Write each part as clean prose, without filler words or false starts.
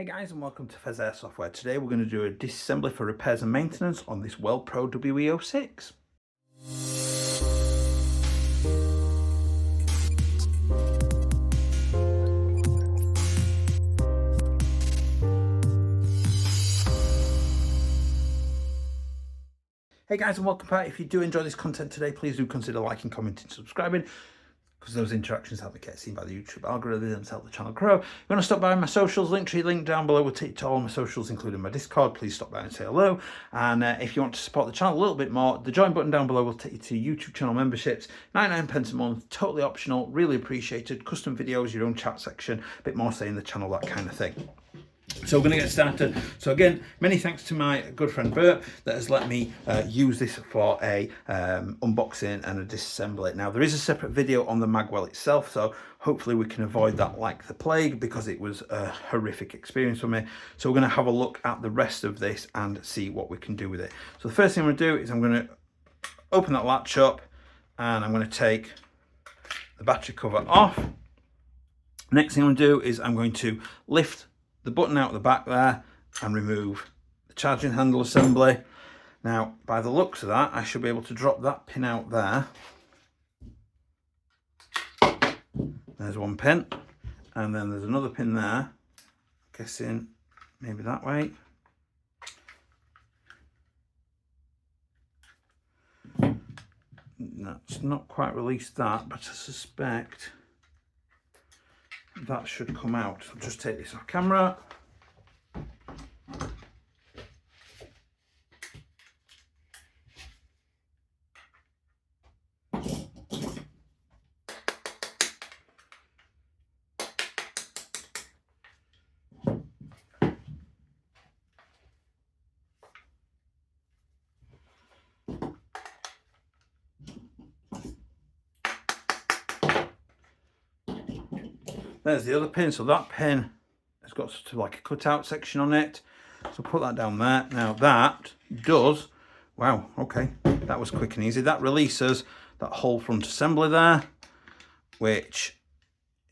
Hey guys, and welcome to Pheas Air Software. Today we're going to do a disassembly for repairs and maintenance on this WeldPro WE06. Hey guys, and welcome back. If you do enjoy this content today, please do consider liking, commenting, subscribing, because those interactions help me get seen by the YouTube algorithms, help the channel grow. If you want to stop by my socials, link down below will take you to all my socials, including my Discord. Please stop by and say hello. And if you want to support the channel a little bit more, the join button down below will take you to YouTube channel memberships. 99p a month, totally optional, really appreciated. Custom videos, your own chat section, a bit more say in the channel, that kind of thing. So we're going to get started. So again, many thanks to my good friend Bert that has let me use this for a unboxing and a disassembly. Now there is a separate video on the magwell itself, so hopefully we can avoid that like the plague, because it was a horrific experience for me. So we're going to have a look at the rest of this and see what we can do with it. So the first thing I'm going to do is I'm going to open that latch up and I'm going to take the battery cover off. Next thing I'm going to do is I'm going to lift the button out the back there and remove the charging handle assembly. Now by the looks of that, I should be able to drop that pin out there. There's one pin, and then there's another pin there, I'm guessing maybe that way. That's not quite released that, but I suspect that should come out. I'll just take this off camera. There's the other pin. So that pin has got sort of like a cutout section on it. So put that down there. Now that does, wow, okay, that was quick and easy. That releases that whole front assembly there, which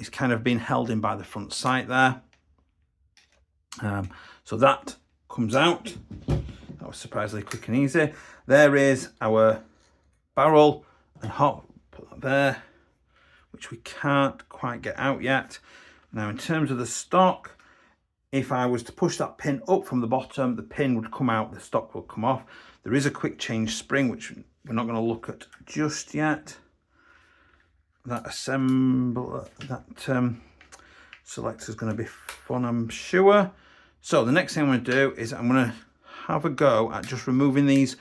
is kind of being held in by the front sight there. So that comes out. That was surprisingly quick and easy. There is our barrel and hop, put that there, which we can't quite get out yet. Now in terms of the stock, if I was to push that pin up from the bottom, the pin would come out, the stock will come off. There is a quick change spring, which we're not going to look at just yet. That assembler, that selector is going to be fun, I'm sure. So the next thing I'm going to do is I'm going to have a go at just removing these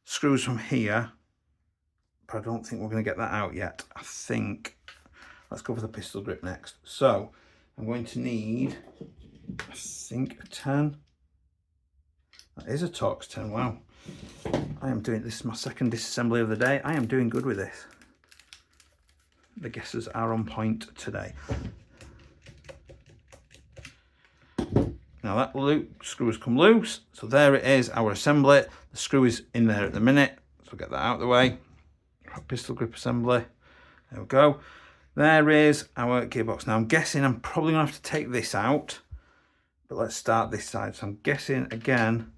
screws from here. But I don't think we're going to get that out yet. I think, let's go for the pistol grip next. So I'm going to need, I think, a 10. That is a Torx 10, wow. I am doing, this is my second disassembly of the day. I am doing good with this. The guesses are on point today. Now that screw has come loose. So there it is, our assembly. The screw is in there at the minute. So we'll get that out of the way. Pistol grip assembly, there we go. There is our gearbox. Now I'm guessing I'm probably gonna have to take this out, but let's start this side. So I'm guessing again,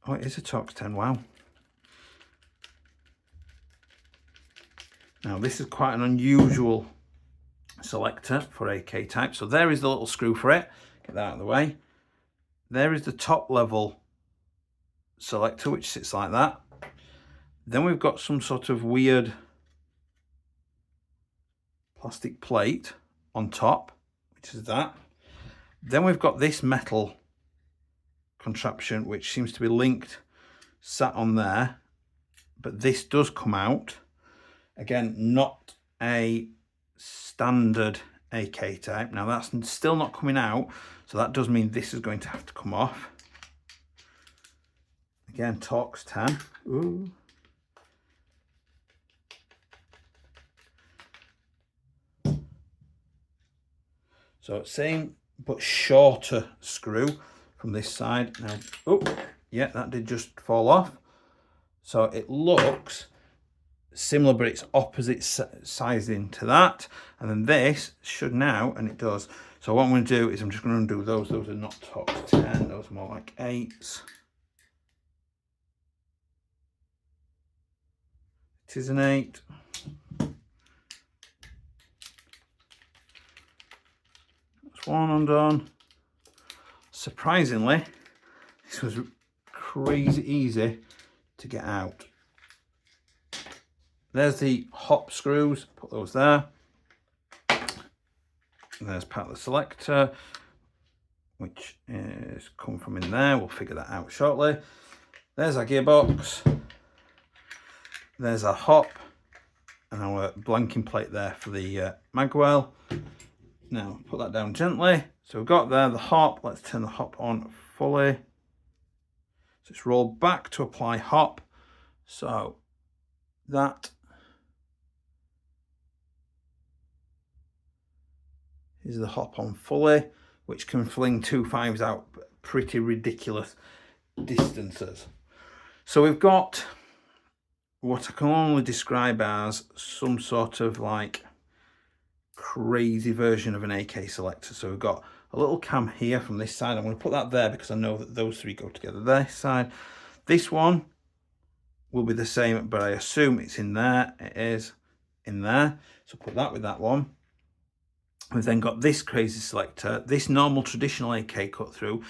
oh, it is a Torx 10, wow. Now this is quite an unusual selector for AK type. So there is the little screw for it, get that out of the way. There is the top level selector, which sits like that. Then we've got some sort of weird plastic plate on top, which is that. Then we've got this metal contraption, which seems to be linked, sat on there. But this does come out. Again, not a standard AK type. Now that's still not coming out, so that does mean this is going to have to come off. Again, Torx 10. Ooh. So same but shorter screw from this side. Now, oh, yeah, that did just fall off. So it looks similar, but it's opposite sizing to that. And then this should now, and it does, So what I'm going to do is I'm just going to undo those. Those are not top 10, those are more like 8s. It is an 8. That's one undone. Surprisingly, this was crazy easy to get out. There's the hop screws, put those there. There's part of the selector, which is come from in there. We'll figure that out shortly. There's our gearbox. There's our hop and our blanking plate there for the magwell. Now put that down gently. So we've got there the hop. Let's turn the hop on fully. So it's rolled back to apply hop. So that is the hop on fully, which can fling 2 5s out pretty ridiculous distances. So we've got what I can only describe as some sort of like crazy version of an AK selector. So we've got a little cam here from this side. I'm going to put that there because I know that those 3 go together. This side, this one will be the same, but I assume it's in there. It is in there. So put that with that one. We've then got this crazy selector, this normal traditional AK cut through.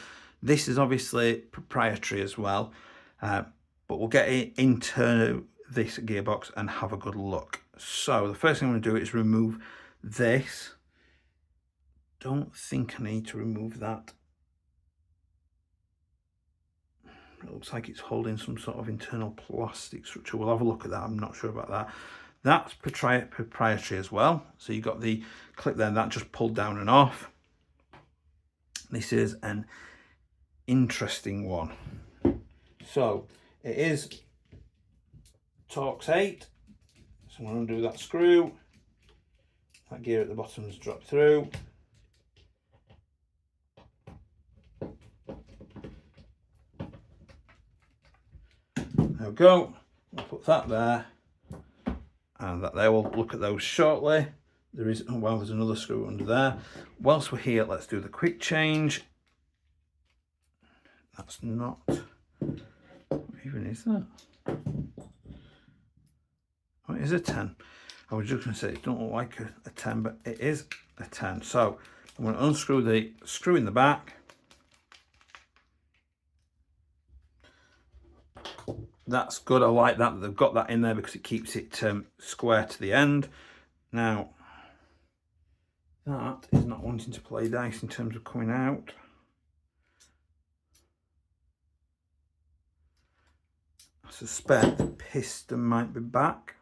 This is obviously proprietary as well, but we'll get it into this gearbox and have a good look. So the first thing I'm going to do is remove this. Don't think I need to remove that. It looks like it's holding some sort of internal plastic structure. We'll have a look at that. I'm not sure about that. That's proprietary as well. So you've got the clip there, that just pulled down and off. This is an interesting one. So it is Torx 8. So I'm going to undo that screw. That gear at the bottom's dropped through. There we go. I'll put that there. And that there, we'll look at those shortly. There is, oh well, there's another screw under there. Whilst we're here, let's do the quick change. That's not, what even is that? Oh, it is a 10. I was just going to say it don't look like a 10, but it is a 10. So I'm going to unscrew the screw in the back. That's good. I like that they've got that in there because it keeps it square to the end. Now, that is not wanting to play dice in terms of coming out. I suspect the piston might be back.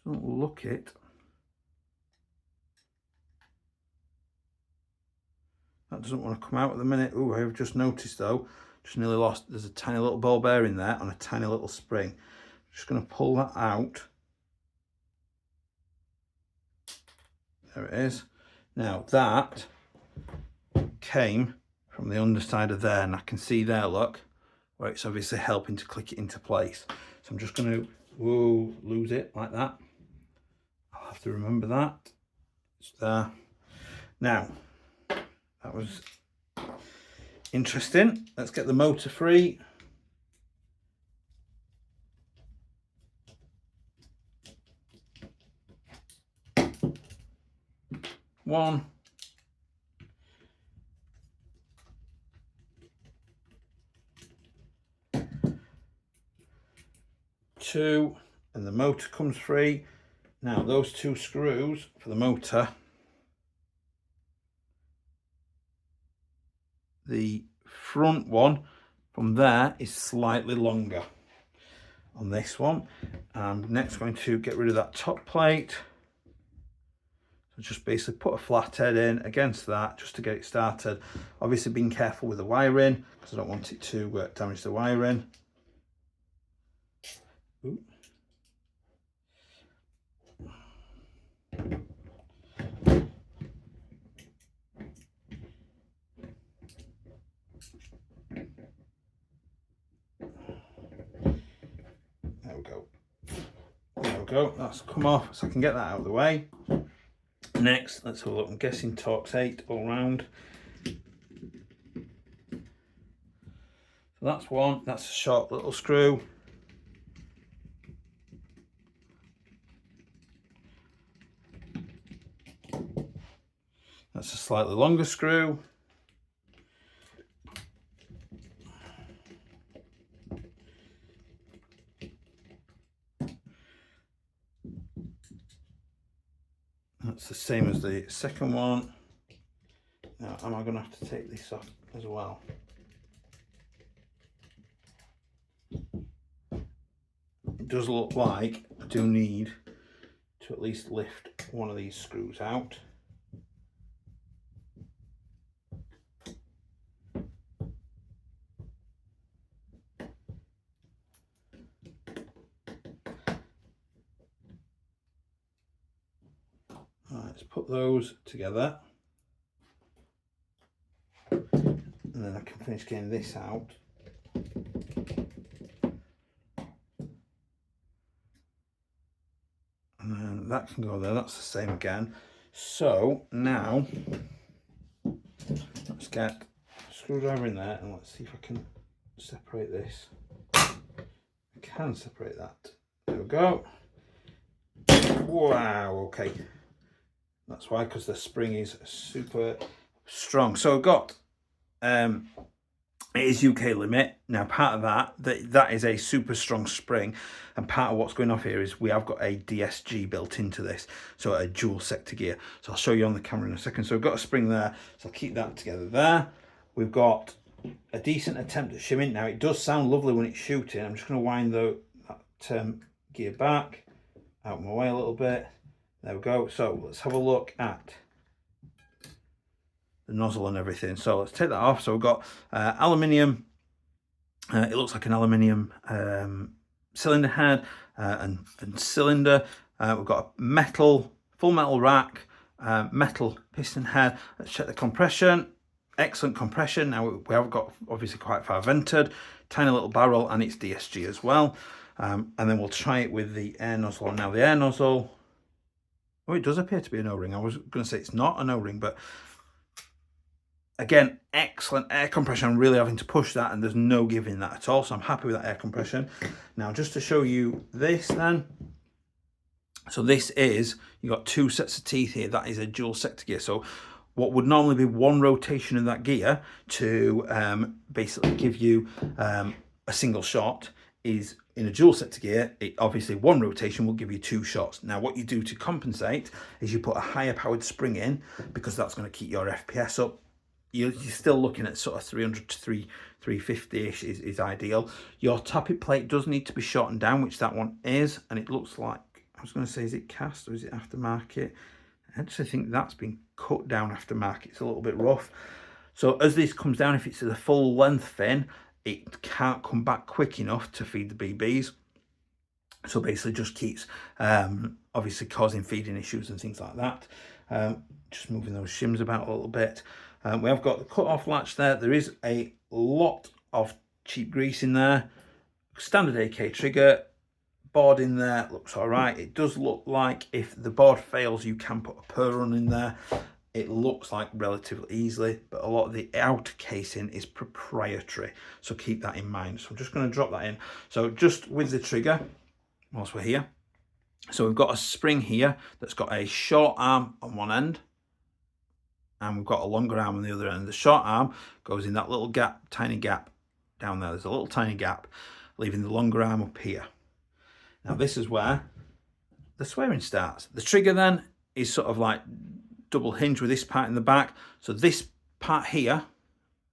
Doesn't look it. That doesn't want to come out at the minute. Oh, I've just noticed though, just nearly lost, there's a tiny little ball bearing there on a tiny little spring. Just going to pull that out. There it is. Now that came from the underside of there, and I can see there, look, where it's obviously helping to click it into place. So I'm just going to, whoa, lose it like that. I'll have to remember that. It's there. Now, that was interesting. Let's get the motor free. One. Two. And the motor comes free. Now those 2 screws for the motor, the front one from there is slightly longer on this one. I'm next going to get rid of that top plate. So just basically put a flathead in against that just to get it started. Obviously being careful with the wiring because I don't want it to damage the wiring. Ooh. There we go. There we go. That's come off, so I can get that out of the way. Next, let's have a look. I'm guessing Torx 8 all round. So that's one. That's a short little screw. That's a slightly longer screw. That's the same as the second one. Now, am I going to have to take this off as well? It does look like I do need to at least lift one of these screws out. Let's put those together, and then I can finish getting this out. And then that can go there. That's the same again. So now let's get a screwdriver in there, and let's see if I can separate this. I can separate that. There we go. Wow, okay. That's why, because the spring is super strong. So I've got, it is UK limit. Now part of that is a super strong spring, and part of what's going off here is we have got a DSG built into this, so a dual sector gear. So I'll show you on the camera in a second. So we've got a spring there, so I'll keep that together there. We've got a decent attempt at shimming. Now it does sound lovely when it's shooting. I'm just going to wind that gear back, out of my way a little bit. There we go. So let's have a look at the nozzle and everything. So let's take that off. So we've got aluminium. It looks like an aluminium cylinder head and cylinder. We've got a full metal rack, metal piston head. Let's check the compression. Excellent compression. Now we have got obviously quite far vented, tiny little barrel, and it's DSG as well. And then we'll try it with the air nozzle. Now the air nozzle, oh, it does appear to be an O-ring. I was going to say it's not an O-ring, but again, excellent air compression. I'm really having to push that, and there's no giving that at all. So I'm happy with that air compression. Now, just to show you this then. So this is, you've got two sets of teeth here. That is a dual sector gear. So what would normally be one rotation of that gear to basically give you a single shot is in a dual sector gear. It obviously one rotation will give you two shots. Now what you do to compensate is you put a higher powered spring in, because that's going to keep your FPS up. You're still looking at sort of 300 to 350-ish is ideal. Your tappet plate does need to be shortened down, which that one is, and it looks like, I was going to say, is it cast or is it aftermarket? I actually think that's been cut down aftermarket. It's a little bit rough. So as this comes down, if it's the full length fin, it can't come back quick enough to feed the BBs. So basically just keeps obviously causing feeding issues and things like that. Just moving those shims about a little bit. We have got the cut off latch there. There is a lot of cheap grease in there. Standard AK trigger. Board in there, looks all right. It does look like if the board fails, you can put a per run in there. It looks like relatively easily, but a lot of the outer casing is proprietary, so keep that in mind. So I'm just going to drop that in. So just with the trigger, whilst we're here, so we've got a spring here that's got a short arm on one end, and we've got a longer arm on the other end. The short arm goes in that little gap, tiny gap down there. There's a little tiny gap, leaving the longer arm up here. Now this is where the swearing starts. The trigger then is sort of like double hinged with this part in the back. So this part here, I'll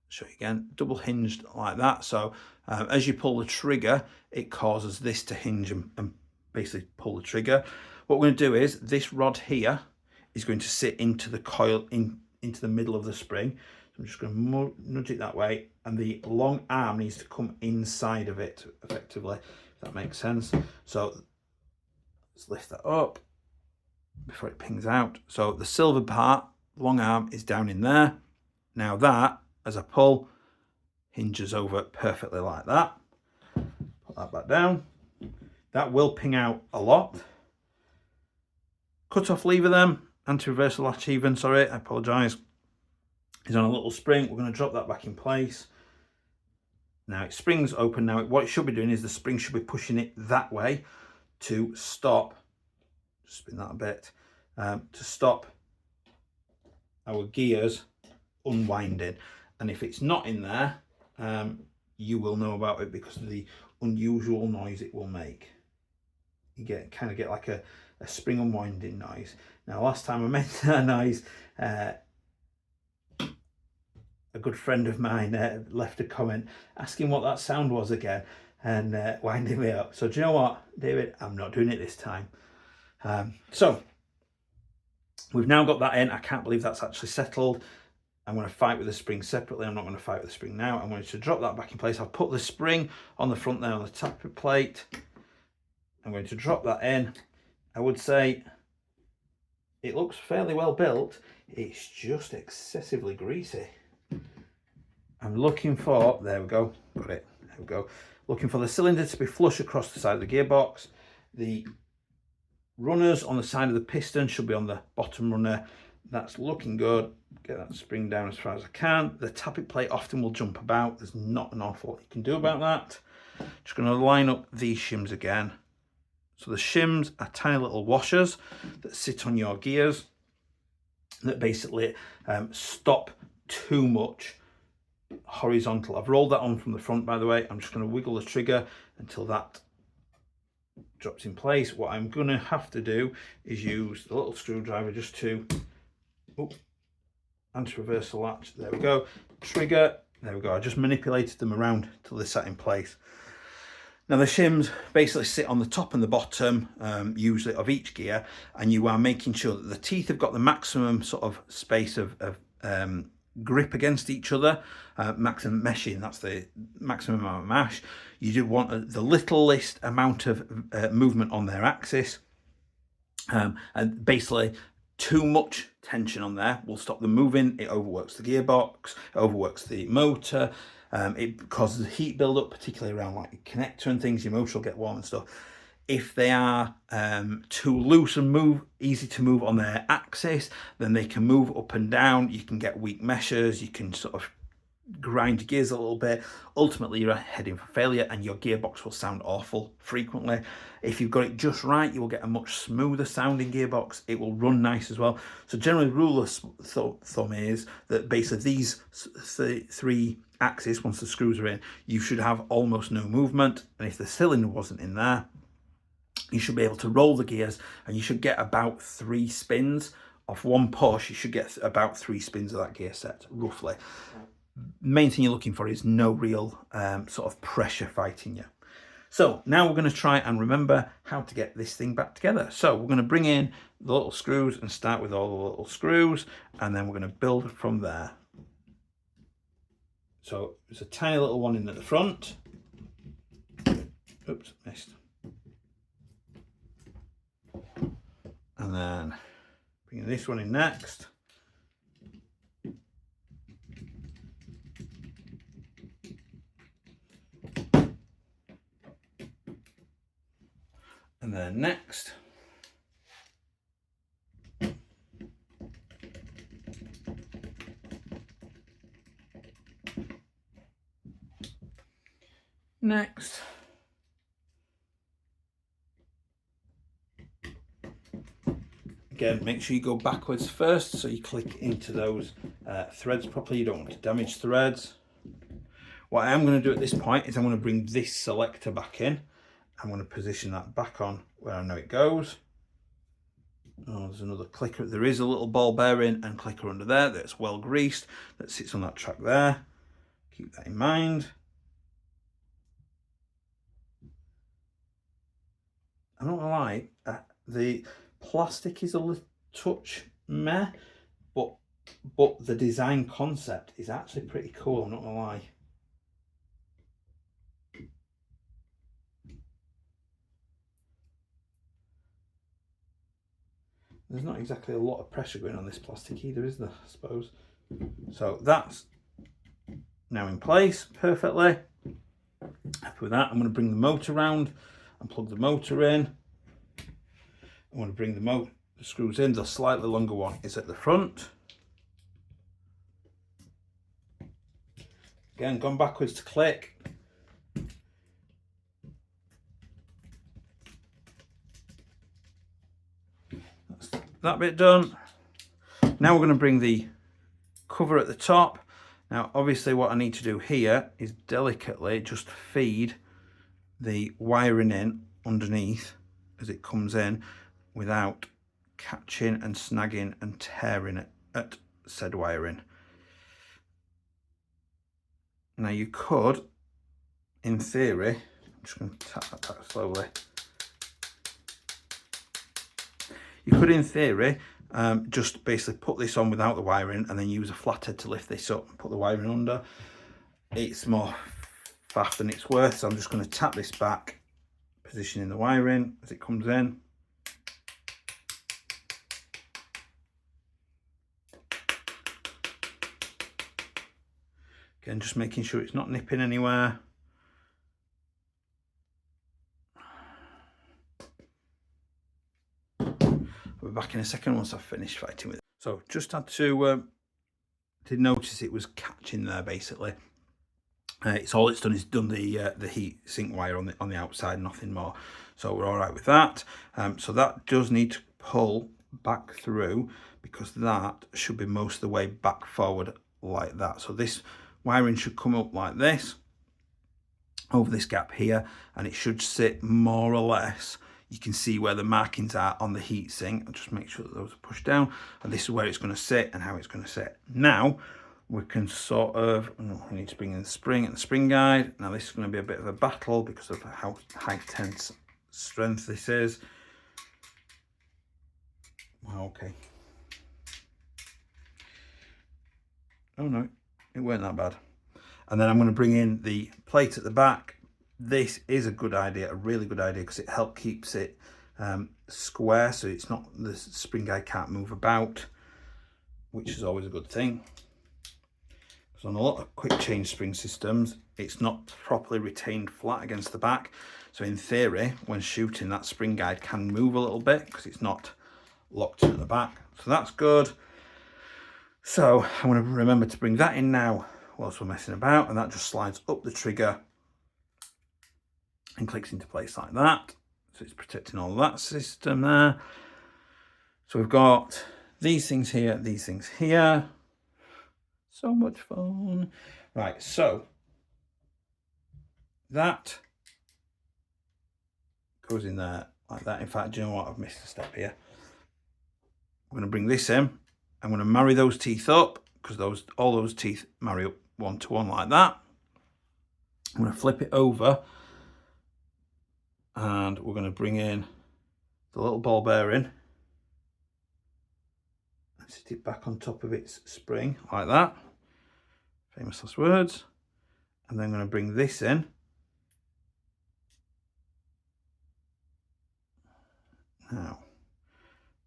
show you again, double hinged like that. So as you pull the trigger, it causes this to hinge and basically pull the trigger. What we're going to do is this rod here is going to sit into the coil, into the middle of the spring. So I'm just going to nudge it that way, and the long arm needs to come inside of it effectively. That makes sense. So let's lift that up before it pings out. So the silver part, long arm, is down in there. Now that, as I pull, hinges over perfectly like that. Put that back down. That will ping out a lot. Cut off lever then. anti-reversal latch even, sorry, I apologise, is on a little spring. We're going to drop that back in place. Now it springs open. Now what it should be doing is the spring should be pushing it that way to stop, spin that a bit, to stop our gears unwinding. And if it's not in there, you will know about it because of the unusual noise it will make. You kind of get like a spring unwinding noise. Now last time I made that noise, a good friend of mine left a comment asking what that sound was again and winding me up. So do you know what, David? I'm not doing it this time. So we've now got that in. I can't believe that's actually settled. I'm going to fight with the spring separately. I'm not going to fight with the spring now. I'm going to drop that back in place. I've put the spring on the front there on the tappet plate. I'm going to drop that in. I would say it looks fairly well built. It's just excessively greasy. I'm looking for, there we go, got it, there we go. Looking for the cylinder to be flush across the side of the gearbox. The runners on the side of the piston should be on the bottom runner. That's looking good. Get that spring down as far as I can. The tappet plate often will jump about. There's not an awful lot you can do about that. Just going to line up these shims again. So the shims are tiny little washers that sit on your gears that basically stop too much horizontal. I've rolled that on from the front, by the way. I'm just going to wiggle the trigger until that drops in place. What I'm going to have to do is use the little screwdriver just to anti-reversal latch. There we go. Trigger. There we go. I just manipulated them around till they sat in place. Now the shims basically sit on the top and the bottom, usually of each gear, and you are making sure that the teeth have got the maximum sort of space of grip against each other, maximum meshing, that's the maximum amount of mash. You do want the littlest amount of movement on their axis, and basically too much tension on there will stop them moving. It overworks the gearbox, overworks the motor. It causes heat build-up, particularly around like your connector and things. Your motor will get warm and stuff. If they are too loose and easy to move on their axis, then they can move up and down. You can get weak meshes. You can sort of grind your gears a little bit. Ultimately, you're heading for failure and your gearbox will sound awful frequently. If you've got it just right, you will get a much smoother sounding gearbox. It will run nice as well. So generally, rule of thumb is that basically these three axes, once the screws are in, you should have almost no movement. And if the cylinder wasn't in there, you should be able to roll the gears and you should get about 3 spins off one push. You should get about 3 spins of that gear set, roughly. Main thing you're looking for is no real sort of pressure fighting you. So now we're going to try and remember how to get this thing back together. So we're going to bring in the little screws and start with all the little screws, and then we're going to build from there. So there's a tiny little one in at the front. Oops, missed. And then bringing this one in next. And then next. Next. Again, make sure you go backwards first, so you click into those threads properly. You don't want to damage threads. What I am going to do at this point is I'm going to bring this selector back in. I'm going to position that back on where I know it goes. Oh, there's another clicker. There is a little ball bearing and clicker under there that's well greased, that sits on that track there. Keep that in mind. I'm not going to lie, the plastic is a little touch meh, but the design concept is actually pretty cool, I'm not going to lie. There's not exactly a lot of pressure going on this plastic either, is there, I suppose? So that's now in place perfectly. Happy with that. I'm going to bring the motor round and plug the motor in. I'm going to bring the the screws in. The slightly longer one is at the front. Again, gone backwards to click. That's that bit done. Now we're going to bring the cover at the top. Now obviously what I need to do here is delicately just feed the wiring in underneath as it comes in without catching and snagging and tearing it at said wiring. Now you could, in theory, I'm just going to tap that back slowly. You could, in theory, just basically put this on without the wiring and then use a flathead to lift this up and put the wiring under. It's more faff than it's worth, so I'm just going to tap this back, positioning the wiring as it comes in. Again, just making sure it's not nipping anywhere. I'll be back in a second once I've finished fighting with it. So just had to did notice it was catching there basically. It's all it's done is done the heat sink wire on the outside, nothing more. So we're all right with that. So that does need to pull back through because that should be most of the way back forward like that. So this wiring should come up like this over this gap here, and it should sit more or less. You can see where the markings are on the heat sink. I'll just make sure that those are pushed down, and this is where it's going to sit and how it's going to sit. Now we can sort of, we need to bring in the spring and the spring guide. Now this is going to be a bit of a battle because of how high tense strength this is. Wow, okay. Oh no, it weren't that bad. And then I'm going to bring in the plate at the back. This is a good idea, a really good idea, because it helps keeps it square, so it's not, the spring guide can't move about, which is always a good thing. Because on a lot of quick change spring systems, it's not properly retained flat against the back. So in theory, when shooting, that spring guide can move a little bit because it's not locked in at the back. So that's good. So I'm going to remember to bring that in now whilst we're messing about, and that just slides up the trigger and clicks into place like that. So it's protecting all of that system there. So we've got these things here, these things here. So much fun. Right, so that goes in there like that. In fact, do you know what? I've missed a step here. I'm going to bring this in. I'm going to marry those teeth up because all those teeth marry up one to one like that. I'm going to flip it over and we're going to bring in the little ball bearing and sit it back on top of its spring like that. Famous last words. And then I'm going to bring this in. Now,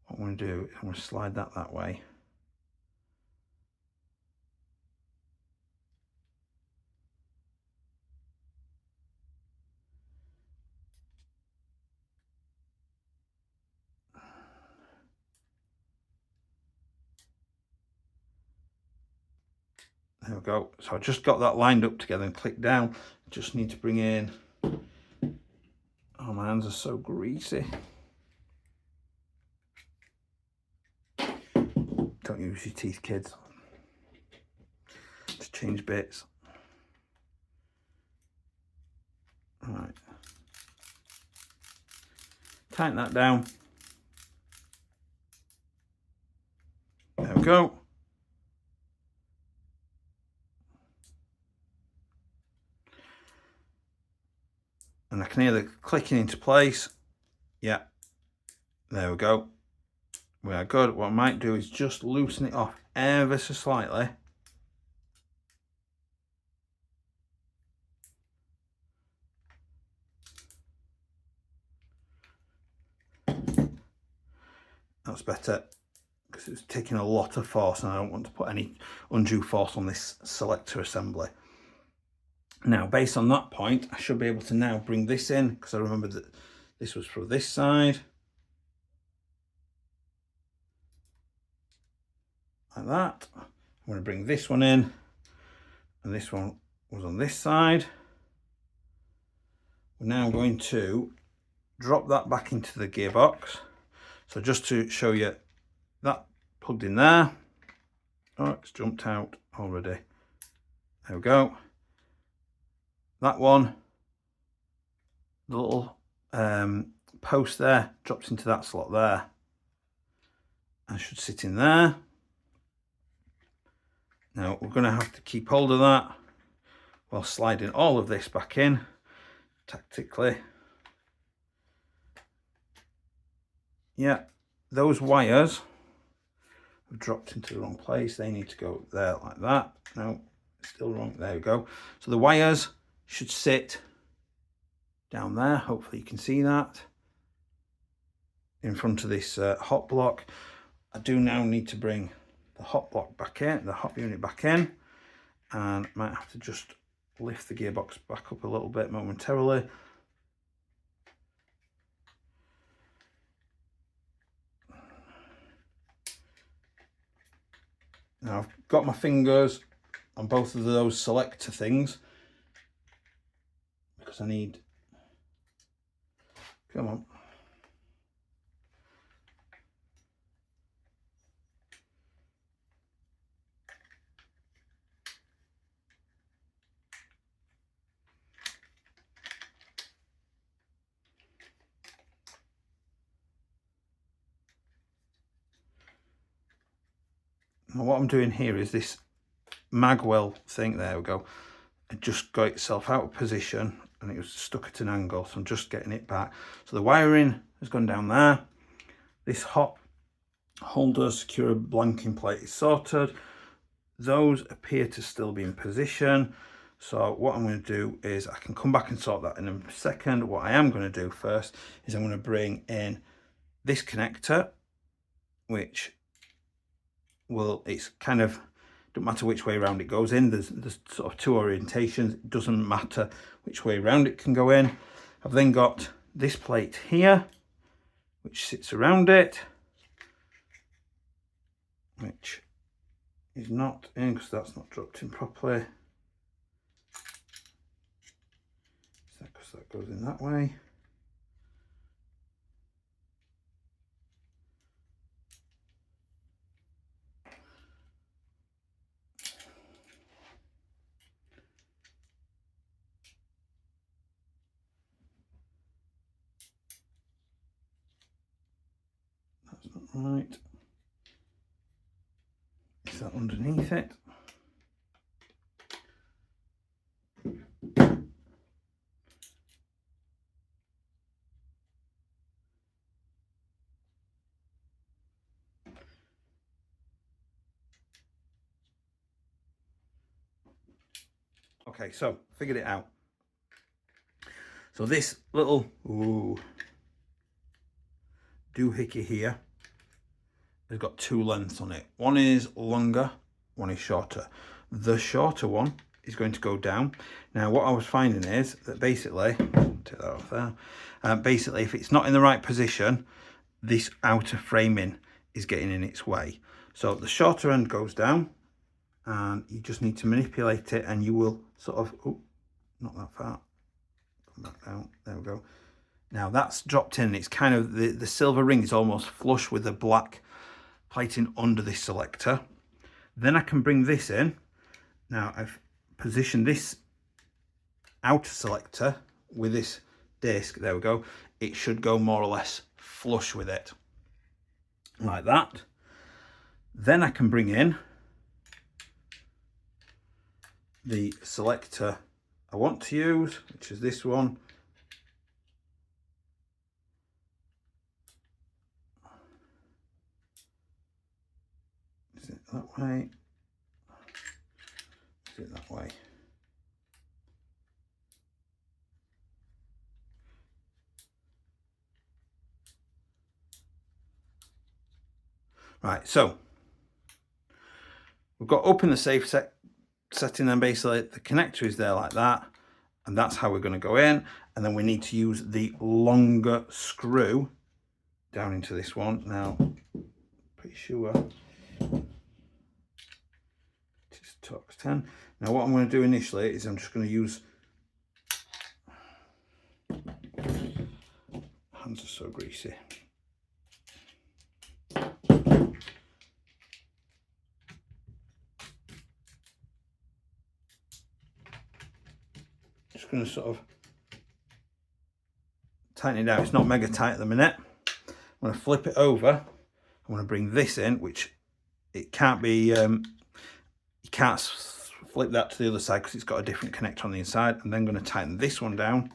what I'm going to do is I'm going to slide that way. There we go. So I just got that lined up together and click down. Just need to bring in, oh, my hands are so greasy. Don't use your teeth, kids. Just change bits. All right. Tighten that down. There we go. And I can hear the clicking into place. Yeah, there we go. We are good. What I might do is just loosen it off ever so slightly. That's better because it's taking a lot of force and I don't want to put any undue force on this selector assembly. Now, based on that point, I should be able to now bring this in because I remember that this was for this side. like that. I'm going to bring this one in, and this one was on this side. We're now going to drop that back into the gearbox. So just to show you, that plugged in there. Oh, it's jumped out already. There we go. That one, the little post there, drops into that slot there and should sit in there. Now we're going to have to keep hold of that while sliding all of this back in tactically. Yeah, those wires have dropped into the wrong place. They need to go there like that. No, still wrong. There we go. So the wires should sit down there. Hopefully you can see that in front of this hot block. I do now need to bring the hot block back in, the hot unit back in, and might have to just lift the gearbox back up a little bit momentarily. Now I've got my fingers on both of those selector things because I need, come on. Now what I'm doing here is this magwell thing, there we go, it just got itself out of position and it was stuck at an angle, so I'm just getting it back. So the wiring has gone down there. This hot holder secure blanking plate is sorted. Those appear to still be in position. So what I'm going to do is I can come back and sort that in a second. What I am going to do first is I'm going to bring in this connector, which will, it's kind of, don't matter which way around it goes in. There's sort of two orientations. It doesn't matter which way around it can go in. I've then got this plate here, which sits around it, which is not in because that's not dropped in properly. Because that goes in that way. That's not right. Is that underneath it? Okay, so figured it out. So this little doohickey here has got two lengths on it. One is longer, one is shorter. The shorter one is going to go down. Now what I was finding is that basically, take that off there, basically if it's not in the right position, this outer framing is getting in its way. So the shorter end goes down and you just need to manipulate it and you will sort of, oh, not that far, come back down, there we go. Now that's dropped in, it's kind of, the silver ring is almost flush with the black plating under this selector. Then I can bring this in. Now I've positioned this outer selector with this disc, there we go. It should go more or less flush with it, like that. Then I can bring in the selector I want to use, which is this one. Is it that way? Is it that way? Right, so we've got open the safe setting, and basically the connector is there like that, and that's how we're going to go in. And then we need to use the longer screw down into this one. Now, pretty sure Torx 10. Now what I'm going to do initially is I'm just going to use, hands are so greasy. Just going to sort of tighten it down. It's not mega tight at the minute. I'm going to flip it over. I'm going to bring this in, which it can't be, you can't flip that to the other side because it's got a different connector on the inside. I'm then going to tighten this one down.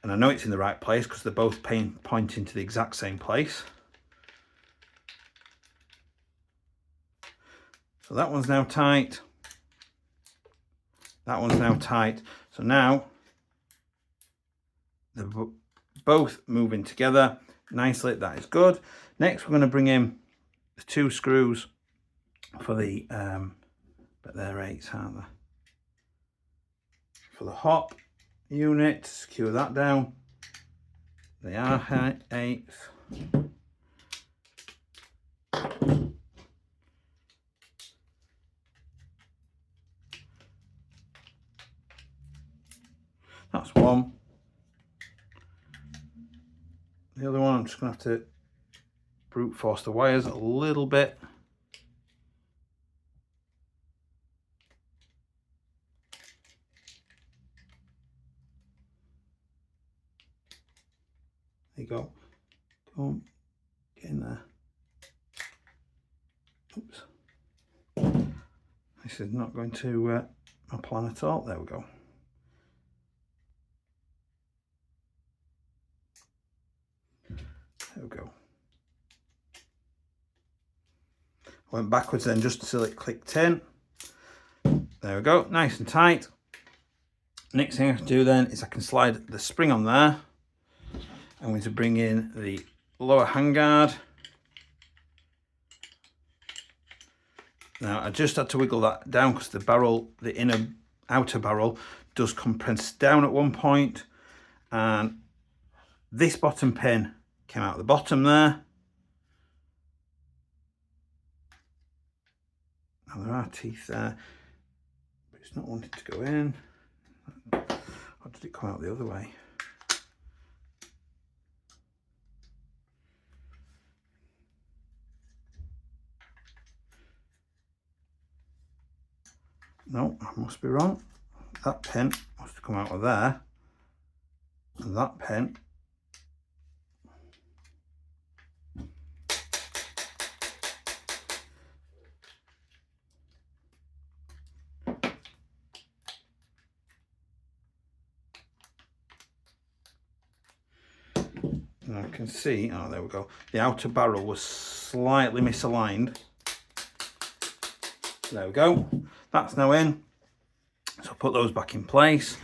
And I know it's in the right place because they're both pointing to the exact same place. So that one's now tight. That one's now tight. So now they're both moving together nicely. That is good. Next, we're going to bring in the 2 screws for the, but they're 8s, aren't they? For the hop unit, secure that down. They are 8s. That's one. The other one, I'm just going to have to brute force the wires a little bit. There you go. Come on, get in there. Oops. This is not going to my plan at all. There we go. There we go. Went backwards then just until it clicked in. There we go, nice and tight. Next thing I can do then is I can slide the spring on there. I'm going to bring in the lower handguard. Now I just had to wiggle that down because the barrel, the outer barrel does compress down at one point, and this bottom pin came out the bottom there. Now there are teeth there, but it's not wanting to go in. Or did it come out the other way? No, I must be wrong. That pin must have come out of there, and that pin and I can see, oh there we go, the outer barrel was slightly misaligned. There we go, that's now in. So put those back in place.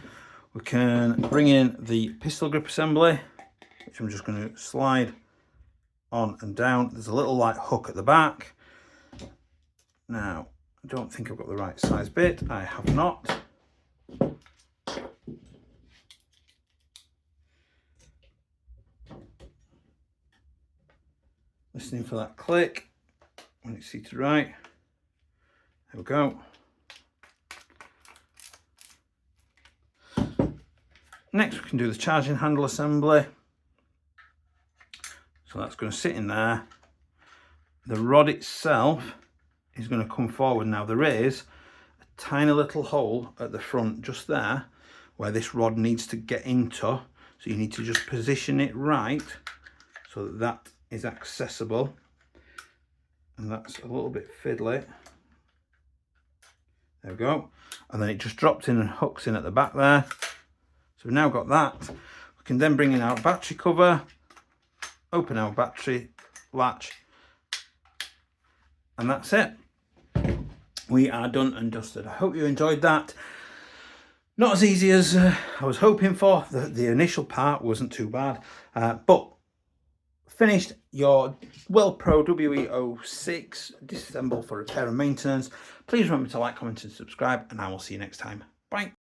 We can bring in the pistol grip assembly, which I'm just going to slide on and down. There's a little light hook at the back. Now, I don't think I've got the right size bit. I have not. Listening for that click when it's seated right. There we go. Next we can do the charging handle assembly. So that's going to sit in there. The rod itself is going to come forward. Now there is a tiny little hole at the front just there where this rod needs to get into. So you need to just position it right so that that is accessible. And that's a little bit fiddly. There we go. And then it just drops in and hooks in at the back there. So we've now got that. We can then bring in our battery cover, open our battery latch, and that's it. We are done and dusted. I hope you enjoyed that. Not as easy as I was hoping for. The initial part wasn't too bad, but finished your Well-Pro WE06 disassemble for repair and maintenance. Please remember to like, comment and subscribe, and I will see you next time. Bye.